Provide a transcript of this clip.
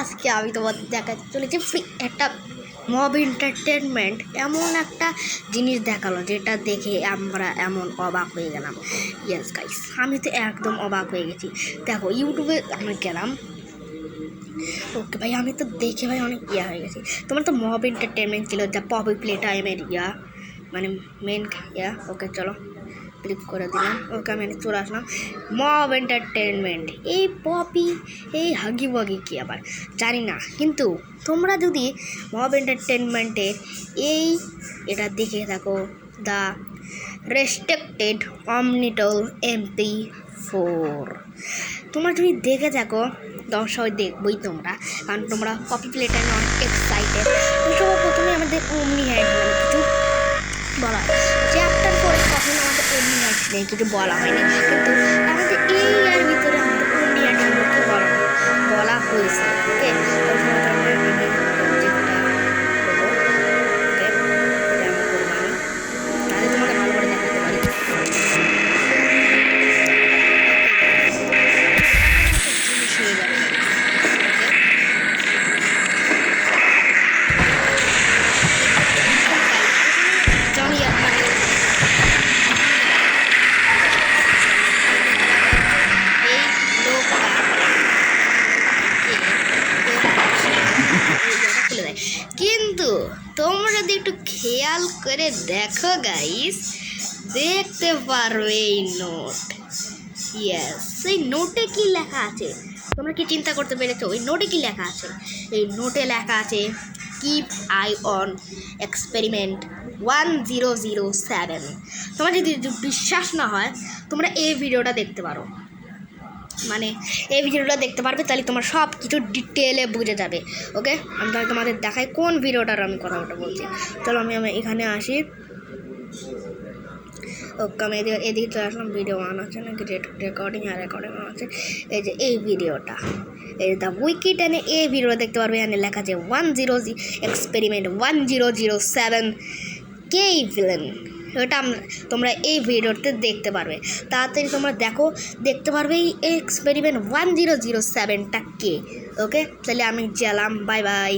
আজকে আমি তোমাদের দেখাতে চলেছি ফ্রি একটা মব এন্টারটেনমেন্ট এমন একটা জিনিস দেখালো যেটা দেখে আমরা এমন অবাক হয়ে গেলাম। ইয়েস গাইস, আমি তো একদম অবাক হয়ে গেছি। দেখো ইউটিউবে আমি গেলাম, ওকে ভাই, আমি তো দেখে ভাই অনেক হয়ে গেছি। তোমার তো মব এন্টারটেনমেন্ট ছিল, যা পপি প্লে টাইমের মানে মেন ওকে চলো ক্লিক করে দিলাম। ওকে আমি চলে আসলাম মব এন্টারটেনমেন্ট। এই পপি এই হাগি ওয়াগি কি আবার জানি না, কিন্তু তোমরা যদি মব এন্টারটেনমেন্টের এটা দেখে থাকো, দ্য রেস্ট্রিক্টেড অমনিটল MP4, তোমরা যদি দেখে থাকো দর্শক দেখবই তোমরা, কারণ তোমরা পপি প্লে টাইমে অনেক এক্সাইটেড। প্রথমে আমাদের অমনি হ্যান্ড কিছু বলা হয়, চ্যাপ্টার পরে কখন আমাদের অমনি হ্যান্ড নেই কিছু বলা হয়নি, কিন্তু আমাদের এর ভিতরে আমাদের অমনি হ্যান্ড সম্পর্কে বলা হয়েছে। ওকে, তাহলে তোমাকে ভালো করে দেখাতে পারি। হয়ে যাবে কিন্তু তোমরা যদি একটু খেয়াল করে দেখো গাইস, দেখতে পারবে এই নোট। ইয়েস, সেই নোটে কি লেখা আছে তোমরা কি চিন্তা করতে পেরেছো? ওই নোটে কি লেখা আছে? এই নোটে লেখা আছে কিপ আই অন এক্সপেরিমেন্ট 1007। তোমার যদি বিশ্বাস না হয় তোমরা এই ভিডিওটা দেখতে পারো, মানে এই ভিডিওটা দেখতে পারবে, তাহলে তোমার সব কিছু ডিটেলে বুঝে যাবে। ওকে, আমি তাহলে তোমাদের দেখাই কোন ভিডিওটার আমি কথাটা বলছি। চলো আমি এখানে আসি। ওকে, আমি এদিকে চলে আসলাম। ভিডিও অন আছে নাকি রেকর্ডিং আছে, এই যে এই ভিডিওটা, এই দ্য উইকিটেনে এই ভিডিও দেখতে পারবে। এখানে লেখা আছে 10 এক্সপেরিমেন্ট 1007 কে ভিলেন। ওটা তোমরা এই ভিডিওতে দেখতে পারবে। তাড়াতাড়ি তোমরা দেখতে পারবে এই এক্সপেরিমেন্ট 1007টা কে। ওকে, তাহলে আমি গেলাম, বাই বাই।